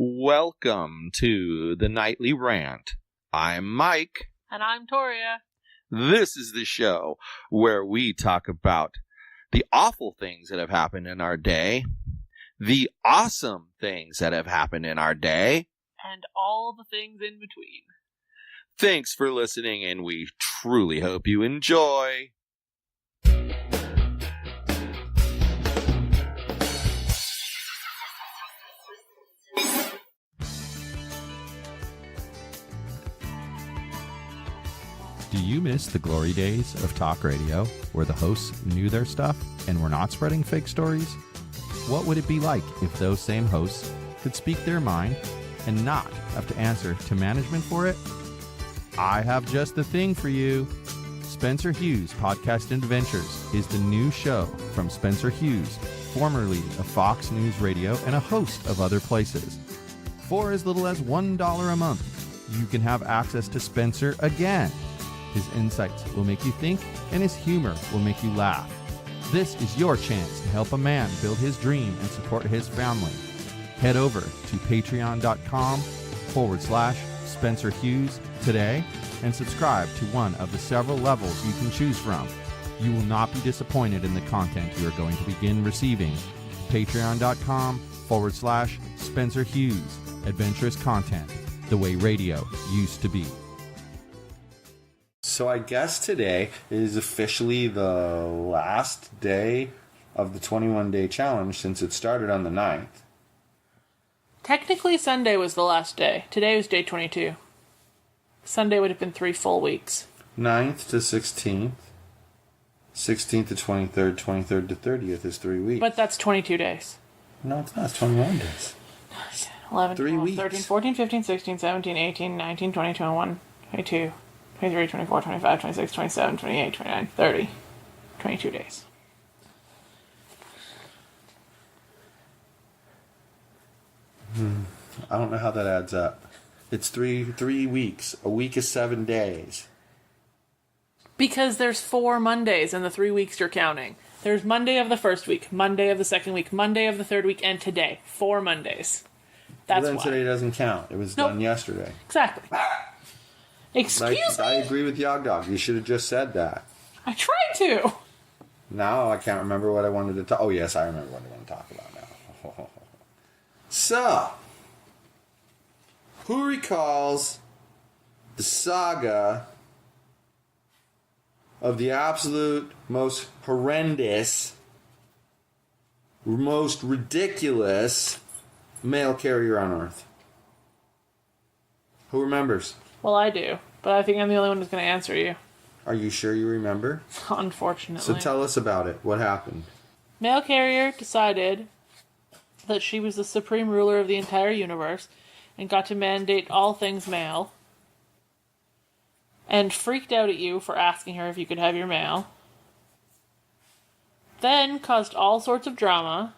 Welcome to the Nightly Rant. I'm Mike. And I'm Torya. This is the show where we talk about the awful things that have happened in our day, the awesome things that have happened in our day, and all the things in between. Thanks for listening, and we truly hope you enjoy. Do you miss the glory days of talk radio, where the hosts knew their stuff and were not spreading fake stories? What would it be like if those same hosts could speak their mind and not have to answer to management for it? I have just the thing for you. Spencer Hughes Podcast Adventures is the new show from Spencer Hughes, formerly of Fox News Radio and a host of other places. For as little as $1 a month, you can have access to Spencer again. His insights will make you think, and his humor will make you laugh. This is your chance to help a man build his dream and support his family. Head over to patreon.com/Spencer Hughes today and subscribe to one of the several levels you can choose from. You will not be disappointed in the content you are going to begin receiving. Patreon.com/Spencer Hughes. Adventurous content, the way radio used to be. So I guess today is officially the last day of the 21-day challenge since it started on the 9th. Technically, Sunday was the last day. Today was day 22. Sunday would have been 3 full weeks. 9th to 16th. 16th to 23rd. 23rd to 30th is 3 weeks. But that's 22 days. No, it's not. It's 21 days. 11, 3 12, weeks. 13, 14, 15, 16, 17, 18, 19, 20, 21, 22, 23, 24, 25, 26, 27, 28, 29, 30. 22 days. I don't know how that adds up. It's three weeks. A week is 7 days. Because there's 4 Mondays in the 3 weeks you're counting. There's Monday of the first week, Monday of the second week, Monday of the third week, and today. 4 Mondays. That's well, then why. Today doesn't count. It was done yesterday. Exactly. Excuse me? I agree with Yog Dog. You should have just said that. I tried to. Now I can't remember what I wanted to talk. Oh, yes, I remember what I want to talk about now. So, who recalls the saga of the absolute most horrendous, most ridiculous mail carrier on Earth? Who remembers? Well, I do, but I think I'm the only one who's going to answer you. Are you sure you remember? Unfortunately. So tell us about it. What happened? Mail carrier decided that she was the supreme ruler of the entire universe and got to mandate all things mail, and freaked out at you for asking her if you could have your mail. Then caused all sorts of drama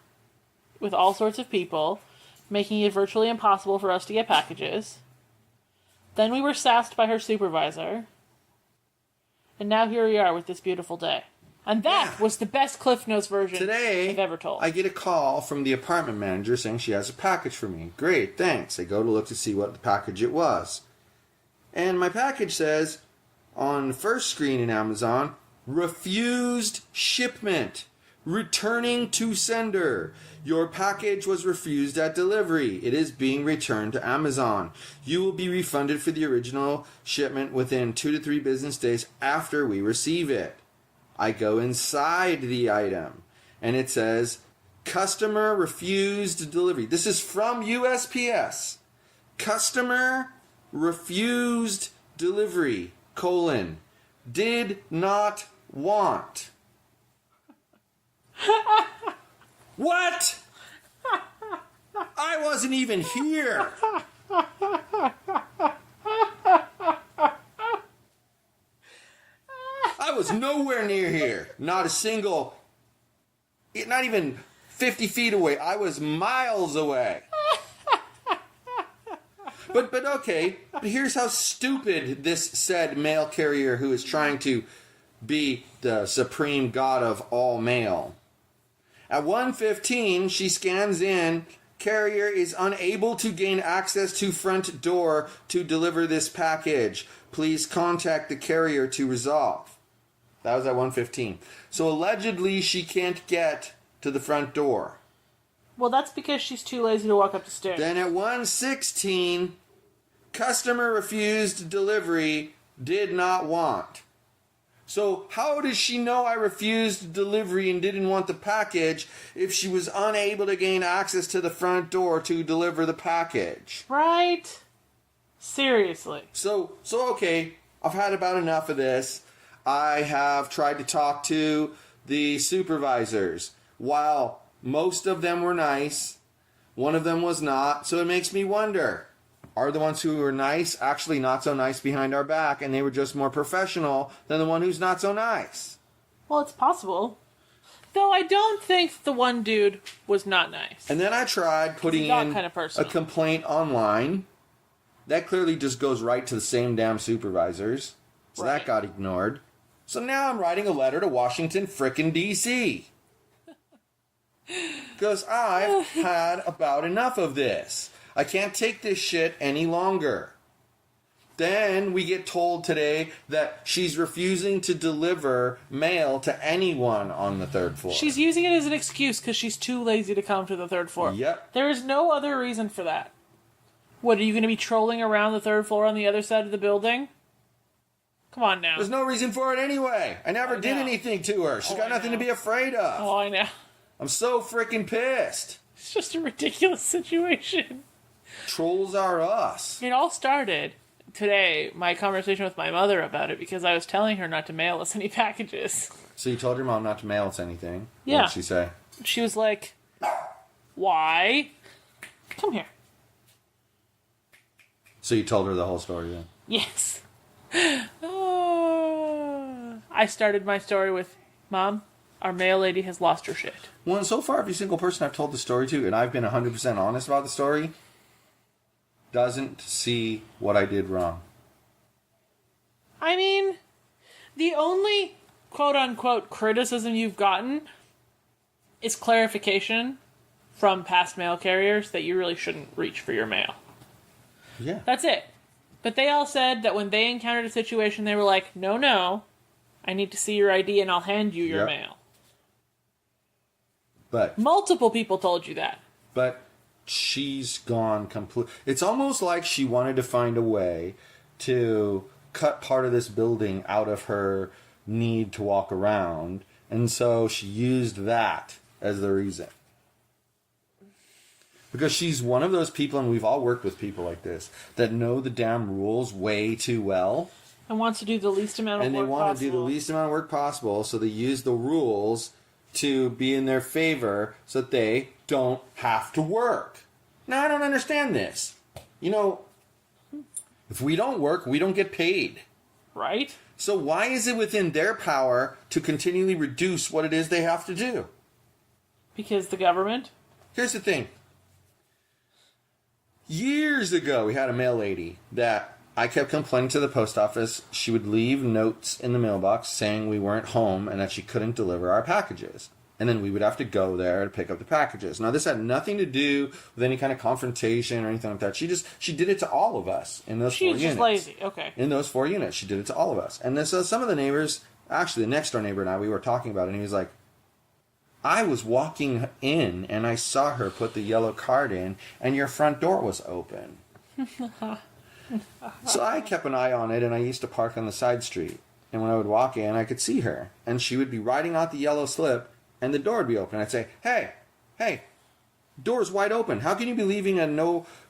with all sorts of people, making it virtually impossible for us to get packages. Then we were sassed by her supervisor. And now here we are with this beautiful day. And that was the best Cliff Notes version Today, I've ever told. I get a call from the apartment manager saying she has a package for me. Great, thanks. I go to look to see what the package it was. And my package says, on the first screen in Amazon, refused shipment. Returning to sender. Your package was refused at delivery. It is being returned to Amazon. You will be refunded for the original shipment within 2 to 3 business days after we receive it. I go inside the item, and it says, customer refused delivery. This is from USPS. Customer refused delivery, did not want. What? I wasn't even here. I was nowhere near here. Not a single, not even 50 feet away. I was miles away. But okay, but here's how stupid this said mail carrier who is trying to be the supreme god of all mail. At 1:15, she scans in carrier is unable to gain access to front door to deliver this package. Please contact the carrier to resolve. That was at 1:15. So allegedly she can't get to the front door. Well, that's because she's too lazy to walk up the stairs. Then at 1:16, customer refused delivery, did not want. So how does she know I refused delivery and didn't want the package if she was unable to gain access to the front door to deliver the package? Right? Seriously. So okay, I've had about enough of this. I have tried to talk to the supervisors. While most of them were nice, one of them was not. So it makes me wonder, are the ones who were nice actually not so nice behind our back and they were just more professional than the one who's not so nice? Well, it's possible. Though I don't think the one dude was not nice. And then I tried putting in kind of a complaint online. That clearly just goes right to the same damn supervisors. So Right. that got ignored. So now I'm writing a letter to Washington frickin' D.C. Because I've had about enough of this. I can't take this shit any longer. Then we get told today that she's refusing to deliver mail to anyone on the third floor. She's using it as an excuse because she's too lazy to come to the third floor. Yep. There is no other reason for that. What, are you going to be trolling around the third floor on the other side of the building? Come on now. There's no reason for it anyway. I never did know. anything to her. She's got nothing to be afraid of. Oh, I know. I'm so freaking pissed. It's just a ridiculous situation. Trolls are us. It all started today, my conversation with my mother about it, because I was telling her not to mail us any packages. So you told your mom not to mail us anything? Yeah. What did she say? She was like, why? Come here. So you told her the whole story then? Yes. I started my story with, Mom, our mail lady has lost her shit. Well, and so far, every single person I've told the story to, and I've been 100% honest about the story, doesn't see what I did wrong. I mean, the only quote-unquote criticism you've gotten is clarification from past mail carriers that you really shouldn't reach for your mail. Yeah. That's it. But they all said that when they encountered a situation, they were like, no, I need to see your ID and I'll hand you your mail. But Multiple people told you that. But she's gone complete. It's almost like she wanted to find a way to cut part of this building out of her need to walk around, and so she used that as the reason. Because she's one of those people, and we've all worked with people like this, that know the damn rules way too well. And wants to do the least amount of And work they want possible. to do the least amount of work possible, so they use the rules to be in their favor so that they don't have to work. Now, I don't understand this. You know, if we don't work, we don't get paid. Right? So why is it within their power to continually reduce what it is they have to do? Because the government? Here's the thing. Years ago, we had a mail lady that I kept complaining to the post office. She would leave notes in the mailbox saying we weren't home and that she couldn't deliver our packages. And then we would have to go there to pick up the packages. Now, this had nothing to do with any kind of confrontation or anything like that. She did it to all of us in those 4 units. She's just lazy. Okay. In those 4 units, she did it to all of us. And then so some of the neighbors, actually the next door neighbor and I, we were talking about it, and he was like, I was walking in and I saw her put the yellow card in and your front door was open. So I kept an eye on it, and I used to park on the side street. And when I would walk in, I could see her. And she would be writing out the yellow slip, and the door would be open. I'd say, hey, door's wide open. How can you be leaving and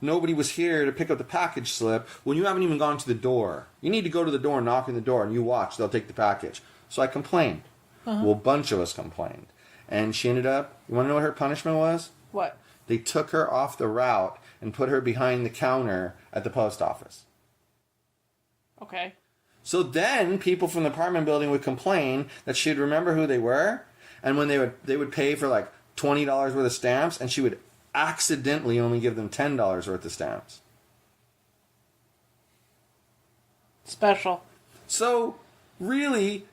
nobody was here to pick up the package slip when you haven't even gone to the door? You need to go to the door and knock on the door, and you watch. They'll take the package. So I complained. Well, a bunch of us complained. And she ended up, you want to know what her punishment was? What? They took her off the route and put her behind the counter at the post office. Okay. So then people from the apartment building would complain that she'd remember who they were, and when they would pay for like $20 worth of stamps, and she would accidentally only give them $10 worth of stamps. Special. So really,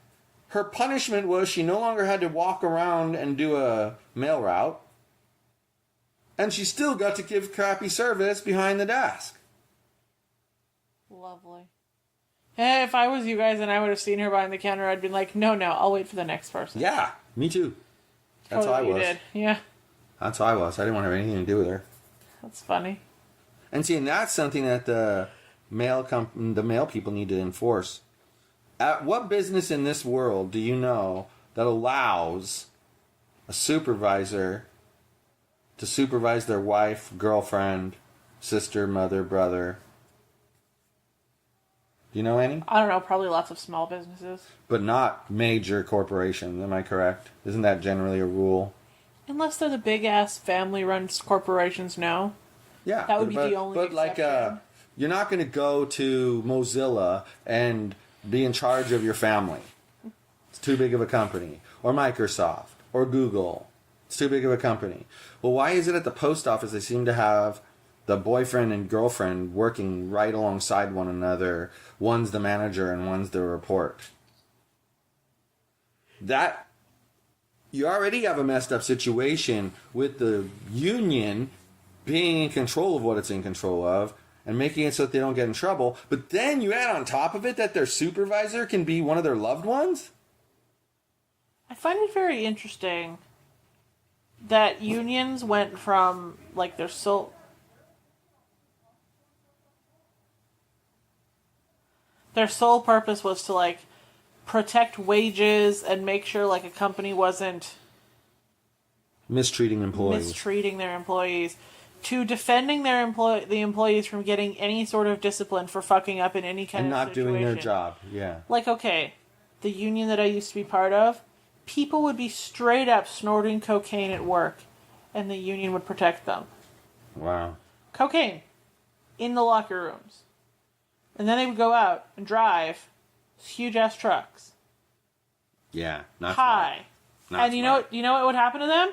her punishment was she no longer had to walk around and do a mail route. And she still got to give crappy service behind the desk. Lovely. If I was you guys and I would have seen her behind the counter, I'd been like, no, I'll wait for the next person. Yeah, me too. That's Totally how I was. You did. Yeah. That's how I was. I didn't want to have anything to do with her. That's funny. And see, and that's something that the male people need to enforce. At what business in this world do you know that allows a supervisor to supervise their wife, girlfriend, sister, mother, brother? Do you know any? I don't know, probably lots of small businesses. But not major corporations, am I correct? Isn't that generally a rule? Unless they're the big-ass family-run corporations, no. Yeah. That would be the only exception. You're not going to go to Mozilla and be in charge of your family. It's too big of a company. Or Microsoft. Or Google. It's too big of a company. Well, why is it at the post office they seem to have the boyfriend and girlfriend working right alongside one another? One's the manager and one's the report. That... You already have a messed up situation with the union being in control of what it's in control of and making it so that they don't get in trouble. But then you add on top of it that their supervisor can be one of their loved ones? I find it very interesting that unions went from, like, their sole purpose was to, like, protect wages and make sure, like, a company wasn't mistreating their employees, to defending the employees from getting any sort of discipline for fucking up in any kind and of not situation. doing their job. Yeah. Like, okay, the union that I used to be part of, people would be straight up snorting cocaine at work, and the union would protect them. Wow. Cocaine in the locker rooms. And then they would go out and drive huge ass trucks. Yeah, not high. Not and you know what would happen to them?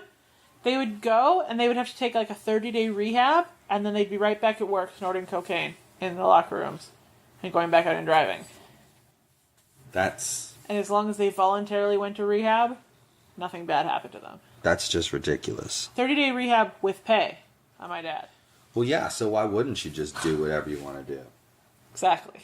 They would go and they would have to take like a 30-day rehab, and then they'd be right back at work snorting cocaine in the locker rooms and going back out and driving. And as long as they voluntarily went to rehab, nothing bad happened to them. That's just ridiculous. 30-day rehab with pay, I might add. Well, yeah, so why wouldn't you just do whatever you want to do? Exactly.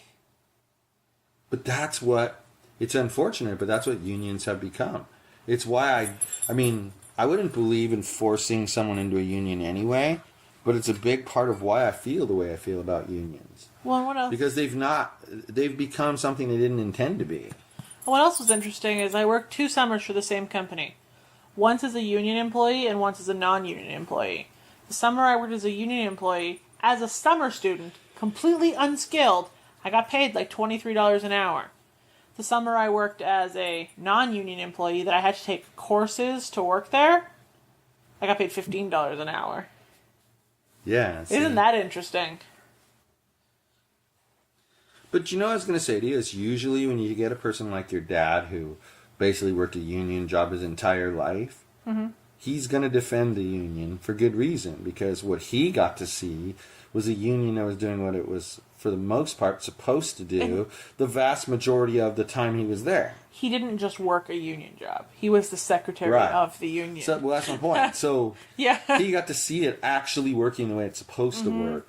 But that's what... It's unfortunate, but that's what unions have become. It's why I wouldn't believe in forcing someone into a union anyway, but it's a big part of why I feel the way I feel about unions. Well, and what else? Because they've become something they didn't intend to be. What else was interesting is I worked 2 summers for the same company. Once as a union employee and once as a non-union employee. The summer I worked as a union employee, as a summer student, completely unskilled, I got paid like $23 an hour. The summer I worked as a non-union employee that I had to take courses to work there, I got paid $15 an hour. Yeah. Isn't that interesting? But you know what I was going to say to you? Is usually when you get a person like your dad who basically worked a union job his entire life, he's going to defend the union for good reason. Because what he got to see was a union that was doing what it was, for the most part, supposed to do the vast majority of the time he was there. He didn't just work a union job. He was the secretary of the union. So, well, that's my point. So yeah. He got to see it actually working the way it's supposed to work.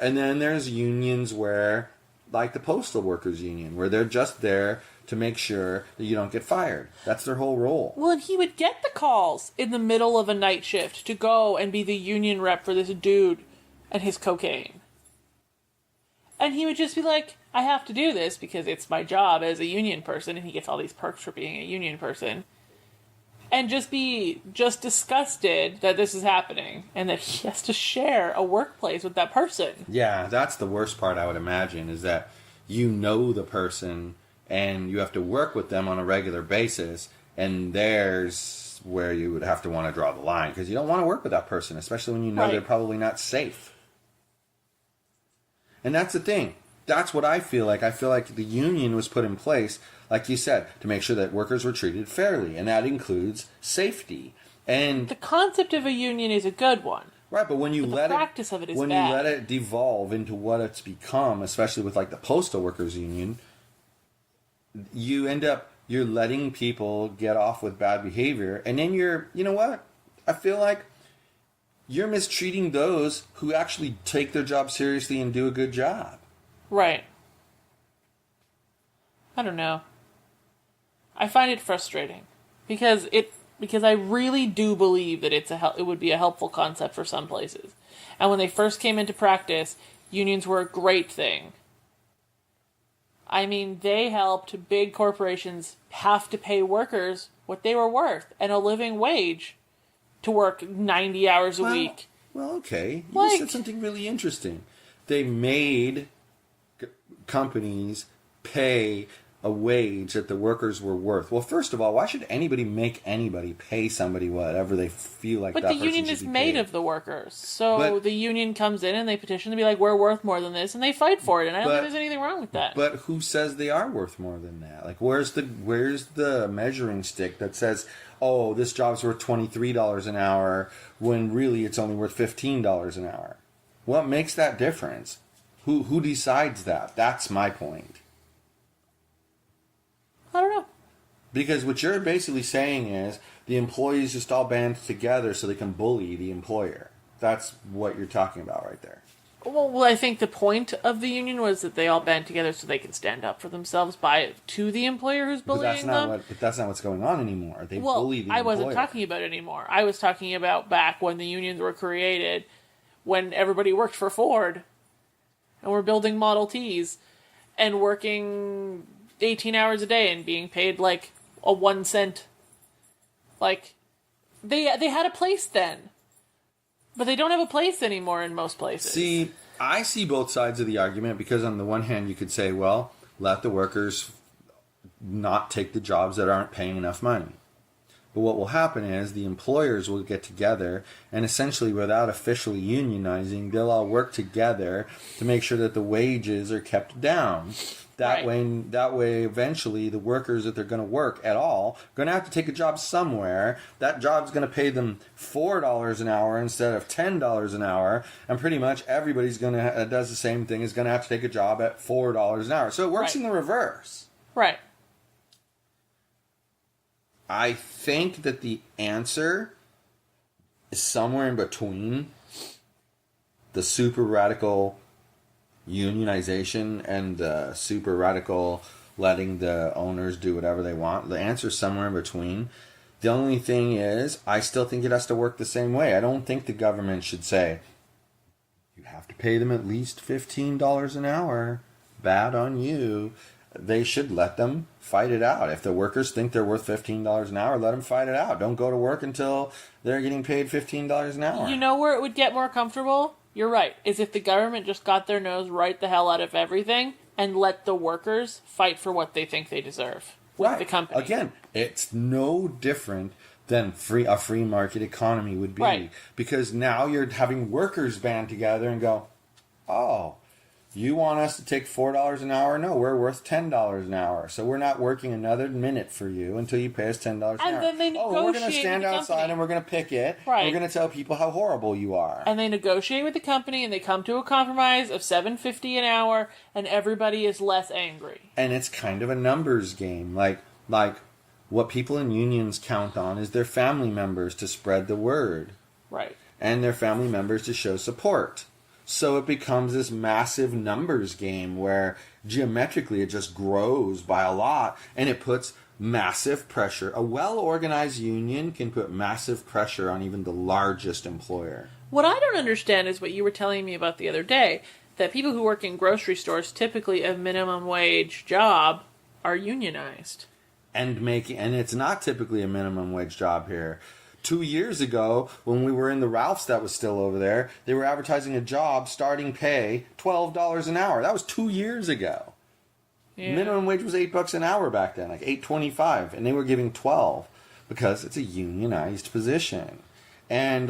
And then there's unions where, like the Postal Workers Union, where they're just there to make sure that you don't get fired. That's their whole role. Well, and he would get the calls in the middle of a night shift to go and be the union rep for this dude and his cocaine. And he would just be like, I have to do this because it's my job as a union person, and he gets all these perks for being a union person. And just be disgusted that this is happening and that he has to share a workplace with that person. Yeah, that's the worst part, I would imagine, is that you know the person and you have to work with them on a regular basis, and there's where you would have to want to draw the line, because you don't want to work with that person, especially when you know they're probably not safe. And that's the thing. That's what I feel like. I feel like the union was put in place, like you said, to make sure that workers were treated fairly, and that includes safety. And the concept of a union is a good one. Right, but when you let the practice of it is when bad. you let it devolve into what it's become, especially with like the Postal Workers Union, you're letting people get off with bad behavior, and then you know what? I feel like you're mistreating those who actually take their job seriously and do a good job. Right. I don't know. I find it frustrating because I really do believe that it would be a helpful concept for some places. And when they first came into practice, unions were a great thing. I mean, they helped big corporations have to pay workers what they were worth and a living wage to work 90 hours a week. Well, okay. You said something really interesting. They made companies pay a wage that the workers were worth. Well, first of all, why should anybody make anybody pay somebody whatever they feel like that person should be paid? But the union is made of the workers. So the union comes in and they petition to be like, we're worth more than this, and they fight for it. And I don't think there's anything wrong with that. But who says they are worth more than that? Like, where's the measuring stick that says, oh, this job's worth $23 an hour when really it's only worth $15 an hour? What makes that difference? Who decides that? That's my point. I don't know. Because what you're basically saying is the employees just all band together so they can bully the employer. That's what you're talking about right there. Well, I think the point of the union was that they all band together so they can stand up for themselves to the employer who's bullying them. But that's not what's going on anymore. They bully the employer. I wasn't talking about it anymore. I was talking about back when the unions were created, when everybody worked for Ford, and were building Model Ts, and working 18 hours a day and being paid like a 1 cent. Like, they had a place then. But they don't have a place anymore in most places. See, I see both sides of the argument because on the one hand you could say, well, let the workers not take the jobs that aren't paying enough money. But what will happen is the employers will get together and essentially without officially unionizing, they'll all work together to make sure that the wages are kept down. That way, eventually, the workers that they're going to work at all are going to have to take a job somewhere. That job's going to pay them $4 an hour instead of $10 an hour, and pretty much everybody's that does the same thing is going to have to take a job at $4 an hour. So it works in the reverse. Right. I think that the answer is somewhere in between the super radical unionization and the super radical letting the owners do whatever they want. The answer is somewhere in between. The only thing is, I still think it has to work the same way. I don't think the government should say, you have to pay them at least $15 an hour. Bad on you. They should let them fight it out. If the workers think they're worth $15 an hour, let them fight it out. Don't go to work until they're getting paid $15 an hour. You know where it would get more comfortable? You're right, is if the government just got their nose right the hell out of everything and let the workers fight for what they think they deserve with the company. Again, it's no different than a free market economy would be. Right. Because now you're having workers band together and go, oh, you want us to take $4 an hour? No, we're worth $10 an hour. So we're not working another minute for you until you pay us $10 an hour. And then they negotiate we're going to stand with the outside company. And we're going to picket. Right. We're going to tell people how horrible you are. And they negotiate with the company and they come to a compromise of $7.50 an hour and everybody is less angry. And it's kind of a numbers game. Like what people in unions count on is their family members to spread the word. Right. And their family members to show support. So it becomes this massive numbers game where geometrically it just grows by a lot and it puts massive pressure. A well-organized union can put massive pressure on even the largest employer. What I don't understand is what you were telling me about the other day, that people who work in grocery stores, typically a minimum wage job, are unionized. And it's not typically a minimum wage job here. 2 years ago, when we were in the Ralph's that was still over there, they were advertising a job, starting pay, $12 an hour. That was 2 years ago. Yeah. Minimum wage was $8 an hour back then, like $8.25, and they were giving $12 because it's a unionized position. And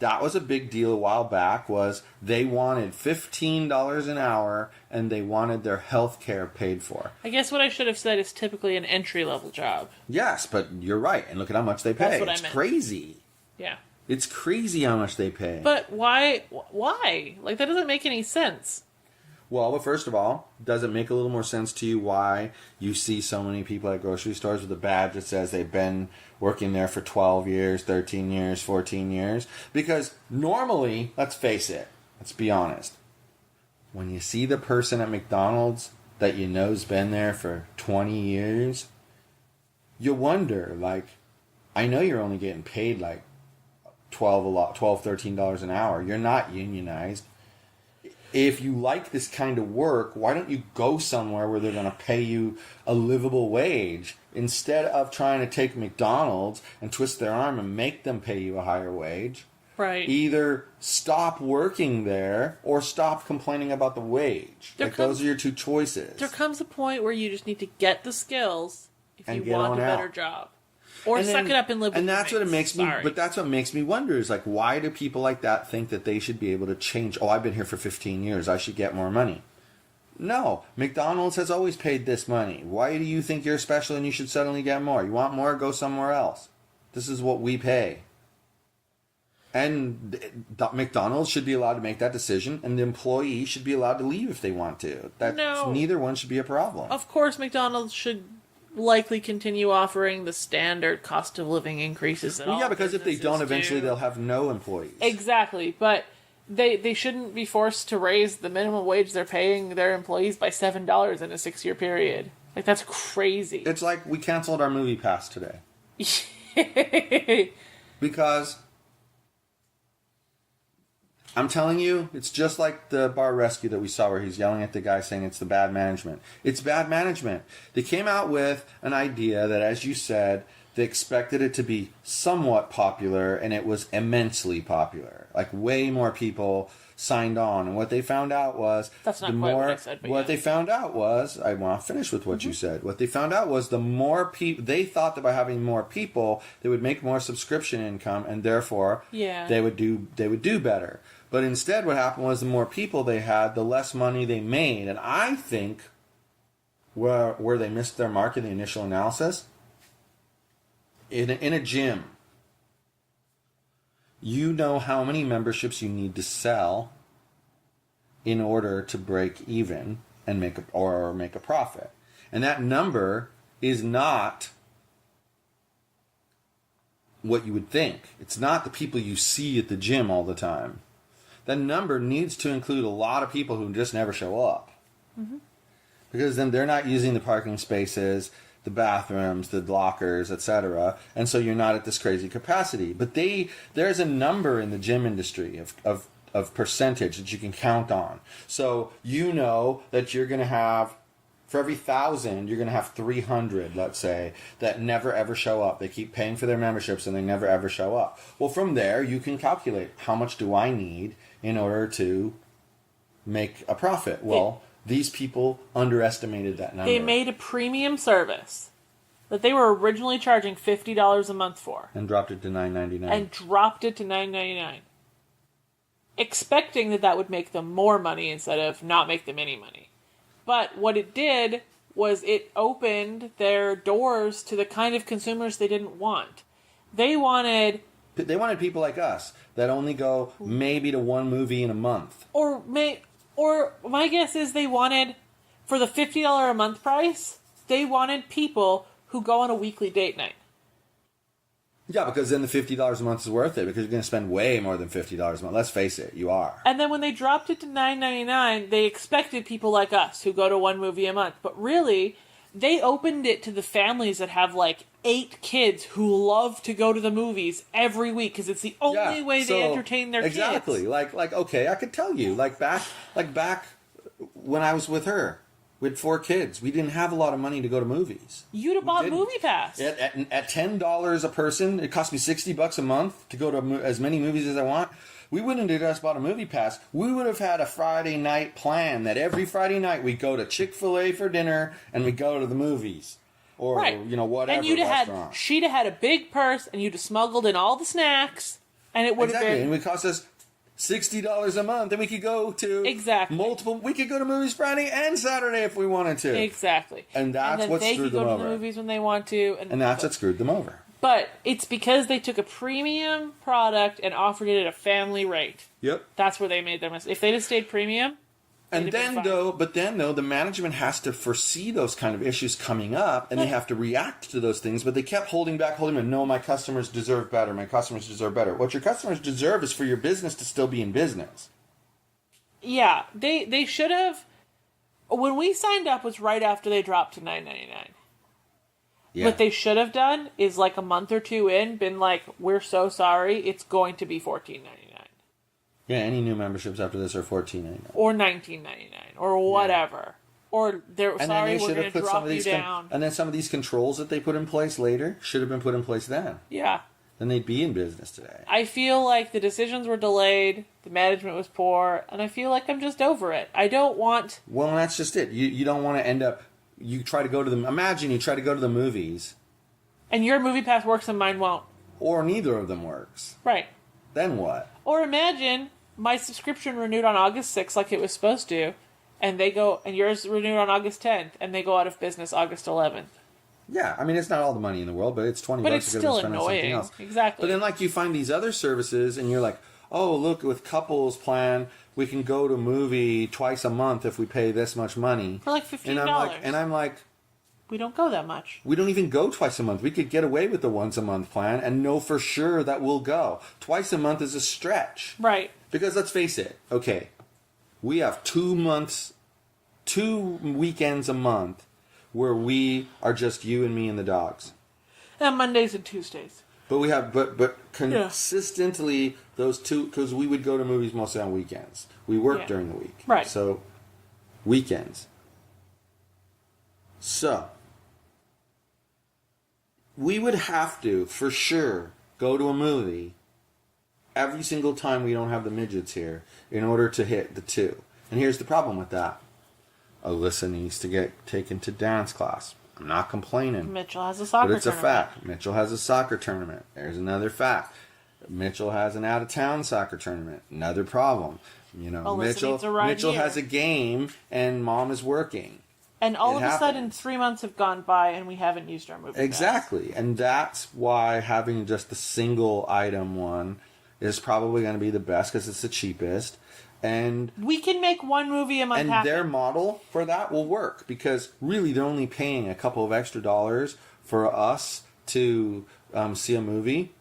that was a big deal a while back, was they wanted $15 an hour and they wanted their health care paid for. I guess what I should have said is typically an entry-level job. Yes, but you're right. And look at how much they pay. That's what I meant. It's crazy. Yeah. It's crazy how much they pay. But why? Like, that doesn't make any sense. Well, but first of all, does it make a little more sense to you why you see so many people at grocery stores with a badge that says they've been working there for 12 years, 13 years, 14 years? Because normally, let's face it, let's be honest, when you see the person at McDonald's that you know's been there for 20 years, you wonder, like, I know you're only getting paid like $12, $13 an hour. You're not unionized. If you like this kind of work, why don't you go somewhere where they're going to pay you a livable wage instead of trying to take McDonald's and twist their arm and make them pay you a higher wage? Right. Either stop working there or stop complaining about the wage. Those are your two choices. There comes a point where you just need to get the skills if And you get want on a out. better job. Or suck it up and live with And that's what it makes me. Sorry. But that's what makes me wonder is like, why do people like that think that they should be able to change? Oh, I've been here for 15 years. I should get more money. No, McDonald's has always paid this money. Why do you think you're special and you should suddenly get more? You want more? Go somewhere else. This is what we pay. And McDonald's should be allowed to make that decision, and the employee should be allowed to leave if they want to. Neither one should be a problem. Of course, McDonald's should likely continue offering the standard cost of living increases that all because if they businesses don't, eventually do. they'll have no employees. Exactly, but they shouldn't be forced to raise the minimum wage they're paying their employees by $7 in a 6-year period. Like, that's crazy. It's like we canceled our movie pass today. Because I'm telling you, it's just like the bar rescue that we saw where he's yelling at the guy saying it's the bad management. It's bad management. They came out with an idea that, as you said, they expected it to be somewhat popular, and it was immensely popular. Like, way more people signed on. And what they found out was... That's not quite what I said, but they found out was... I want to finish with what you said. What they found out was the more people... They thought that by having more people, they would make more subscription income, and therefore they would do better. But instead, what happened was the more people they had, the less money they made. And I think where they missed their mark in the initial analysis, in a gym, you know how many memberships you need to sell in order to break even and make a profit. And that number is not what you would think. It's not the people you see at the gym all the time. That number needs to include a lot of people who just never show up. Mm-hmm. Because then they're not using the parking spaces, the bathrooms, the lockers, etc. And so you're not at this crazy capacity. But there's a number in the gym industry of percentage that you can count on. So you know that you're going to have, for every 1,000, you're going to have 300, let's say, that never ever show up. They keep paying for their memberships and they never ever show up. Well, from there, you can calculate how much do I need in order to make a profit. Well, these people underestimated that number. They made a premium service that they were originally charging $50 a month for. And dropped it to $9.99. And dropped it to $9.99. Expecting that would make them more money instead of not make them any money. But what it did was it opened their doors to the kind of consumers they didn't want. They wanted people like us that only go maybe to one movie in a month. Or my guess is they wanted, for the $50 a month price, they wanted people who go on a weekly date night. Yeah, because then the $50 a month is worth it, because you're going to spend way more than $50 a month. Let's face it, you are. And then when they dropped it to $9.99, they expected people like us who go to one movie a month. But really, they opened it to the families that have like 8 kids who love to go to the movies every week because it's the only way they entertain their kids. Exactly. Like okay, I could tell you. Like back when I was with her, we had 4 kids. We didn't have a lot of money to go to movies. You'd have bought Movie Pass. At $10 a person, it cost me $60 a month to go to as many movies as I want. We wouldn't have just bought a movie pass. We would have had a Friday night plan that every Friday night we'd go to Chick-fil-A for dinner and we'd go to the movies. Or, whatever. And she'd have had a big purse and you'd have smuggled in all the snacks and it would have been... And it would cost us $60 a month and we could go to... We could go to movies Friday and Saturday if we wanted to. Exactly. And that's what screwed them over. They could go to the movies when they want to. And that's what screwed them over. But it's because they took a premium product and offered it at a family rate. Yep. That's where they made their mistake. If they'd have stayed premium, And then though, the management has to foresee those kind of issues coming up, and they have to react to those things. But they kept holding back. No, my customers deserve better. My customers deserve better. What your customers deserve is for your business to still be in business. Yeah, they should have. When we signed up was right after they dropped to $9.99. Yeah. What they should have done is like a month or two in, been like, "We're so sorry, it's going to be $14.99." Yeah, any new memberships after this are $14.99 or $19.99 or whatever. Or they're sorry, we're going to drop you down. And then some of these controls that they put in place later should have been put in place then. Yeah. Then they'd be in business today. I feel like the decisions were delayed, the management was poor, and I feel like I'm just over it. I don't want... Well, that's just it. You don't want to end up... You try to go to the... Imagine you try to go to the movies. And your movie pass works and mine won't. Or neither of them works. Right. Then what? Or imagine my subscription renewed on August 6th like it was supposed to, and yours renewed on August 10th, and they go out of business August 11th. Yeah, I mean, it's not all the money in the world, but it's $20 but it's because still I'm spending annoying. on something else. Exactly. But then, like, you find these other services, and you're like, oh, look, with couples plan, we can go to a movie twice a month if we pay this much money. For like $15. And I'm like... We don't go that much. We don't even go twice a month. We could get away with the once a month plan and know for sure that we'll go. Twice a month is a stretch. Right. Because let's face it, okay, we have 2 weekends a month where we are just you and me and the dogs. And Mondays and Tuesdays. But we have, but consistently those two, because we would go to movies mostly on weekends. We work during the week. Right. So, weekends. So, we would have to, for sure, go to a movie every single time we don't have the midgets here in order to hit the 2. And here's the problem with that. Alyssa needs to get taken to dance class. I'm not complaining. Mitchell has a soccer tournament. But it's a fact. Mitchell has a soccer tournament. There's another fact. Mitchell has an out-of-town soccer tournament. Another problem. You know, Mitchell has a game and Mom is working. And all of a sudden, 3 months have gone by and we haven't used our movie Exactly. pass. And that's why having just the single item one is probably going to be the best because it's the cheapest. And we can make one movie a month happen. And their model for that will work because really they're only paying a couple of extra dollars for us to see a movie.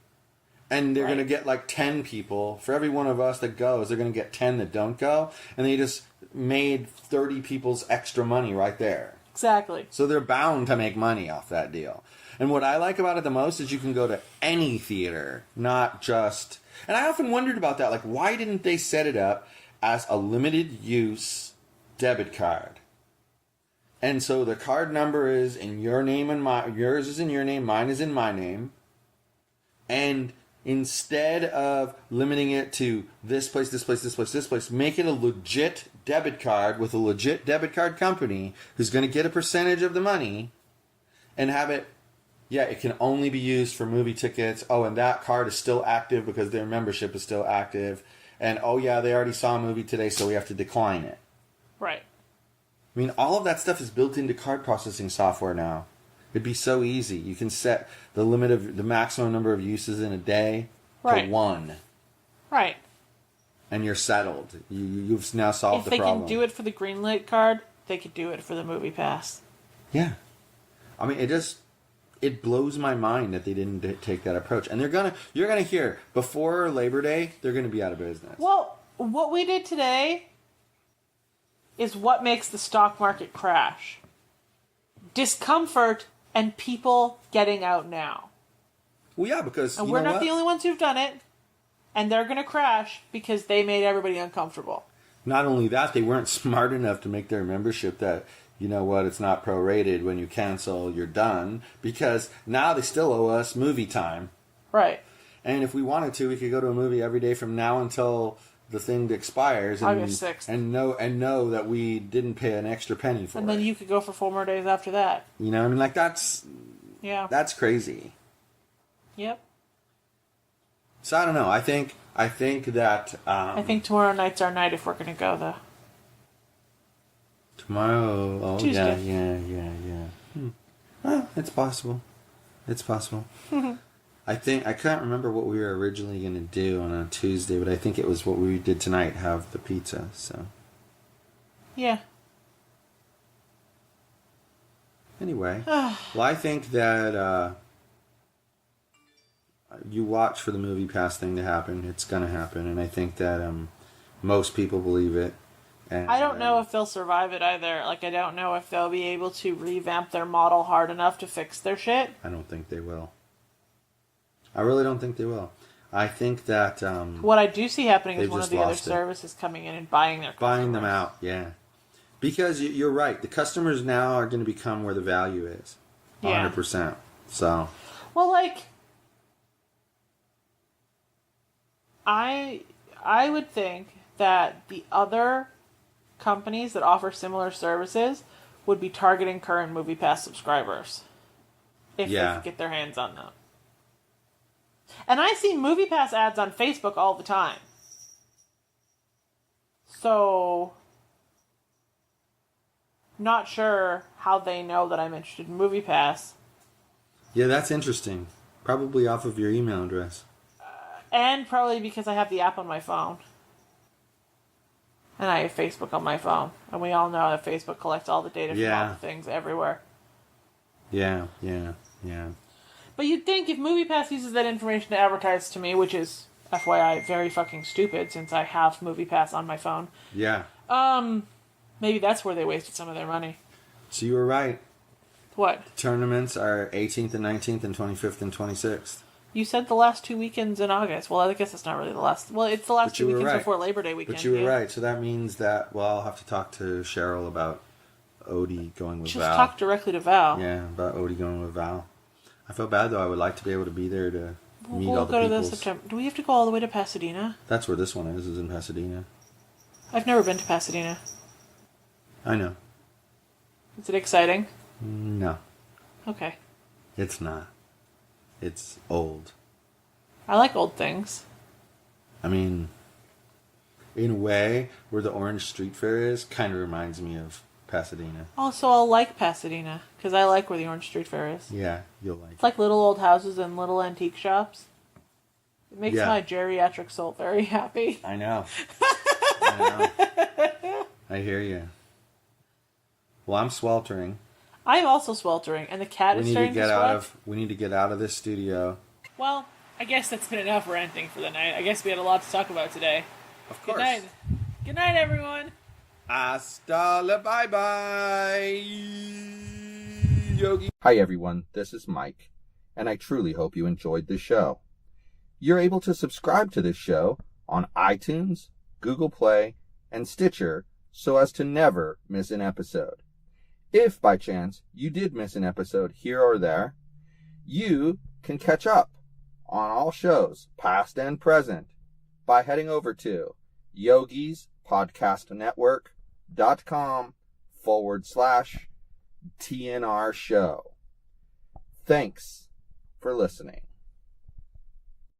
And they're going to get like 10 people. For every one of us that goes, they're going to get 10 that don't go. And they just made 30 people's extra money right there. Exactly. So they're bound to make money off that deal. And what I like about it the most is you can go to any theater, not just... And I often wondered about that. Like, why didn't they set it up as a limited use debit card? And so the card number is in your name and yours is in your name, mine is in my name. And instead of limiting it to this place, this place, this place, this place, make it a legit debit card with a legit debit card company who's going to get a percentage of the money and have it, it can only be used for movie tickets. Oh, and that card is still active because their membership is still active. And, they already saw a movie today, so we have to decline it. Right. I mean, all of that stuff is built into card processing software now. It'd be so easy. You can set the maximum number of uses in a day to 1. Right. And you're settled. You've now solved the problem. If they can do it for the Greenlit card, they could do it for the movie pass. Yeah. I mean, it blows my mind that they didn't take that approach. And you're gonna hear, before Labor Day, they're gonna be out of business. Well, what we did today is what makes the stock market crash. Discomfort and people getting out now. Well, yeah, because we're not the only ones who've done it, and they're going to crash because they made everybody uncomfortable. Not only that, they weren't smart enough to make their membership that, it's not prorated. When you cancel, you're done. Because now they still owe us movie time. Right. And if we wanted to, we could go to a movie every day from now until the thing expires. August 6th. And know that we didn't pay an extra penny for it. And then you could go for 4 more days after that. That's crazy. Yep. So I don't know. I think that... I think tomorrow night's our night if we're going to go, though. Tomorrow... Oh, Tuesday. Yeah. Well, it's possible. I can't remember what we were originally going to do on a Tuesday, but I think it was what we did tonight, have the pizza, so... Yeah. Anyway, well, I think that you watch for the movie pass thing to happen. It's going to happen, and I think that most people believe it. And I don't know if they'll survive it either. Like, I don't know if they'll be able to revamp their model hard enough to fix their shit. I don't think they will. I really don't think they will. I think that what I do see happening is one of just the other lost it. services coming in and buying their customers. buying them out, yeah. Because you're right. The customers now are going to become where the value is. 100%. So. Well, like, I would think that the other companies that offer similar services would be targeting current MoviePass subscribers if they could get their hands on them. And I see MoviePass ads on Facebook all the time. So, not sure how they know that I'm interested in MoviePass. Yeah, that's interesting. Probably off of your email address. And probably because I have the app on my phone. And I have Facebook on my phone. And we all know that Facebook collects all the data from all the things everywhere. Yeah. But you'd think if MoviePass uses that information to advertise to me, which is, FYI, very fucking stupid since I have MoviePass on my phone. Yeah. Maybe that's where they wasted some of their money. So you were right. What? Tournaments are 18th and 19th and 25th and 26th. You said the last 2 weekends in August. Well, I guess it's not really the last. Well, it's the last 2 weekends before Labor Day weekend. But you were right. So that means that, well, I'll have to talk to Cheryl about Odie going with Val. Just talk directly to Val. Yeah, about Odie going with Val. I feel bad, though. I would like to be able to be there to meet all the go peoples. to this September. Do we have to go all the way to Pasadena? That's where this one is in Pasadena. I've never been to Pasadena. I know. Is it exciting? No. Okay. It's not. It's old. I like old things. I mean, in a way, where the Orange Street Fair is, kind of reminds me of Pasadena. Also, I'll like Pasadena, because I like where the Orange Street Fair is. Yeah, you'll like it. It's like little old houses and little antique shops. It makes my geriatric soul very happy. I know. I know. I hear you. Well, I'm sweltering. I'm also sweltering, and the cat is starting to sweat. We need to get out of this studio. Well, I guess that's been enough ranting for the night. I guess we had a lot to talk about today. Of course. Good night. Good night, everyone. Hasta la bye-bye, Yogi. Hi everyone, this is Mike, and I truly hope you enjoyed this show. You're able to subscribe to this show on iTunes, Google Play, and Stitcher so as to never miss an episode. If by chance you did miss an episode here or there, you can catch up on all shows, past and present, by heading over to yogispodcastnetwork.com/TNR show. Thanks for listening.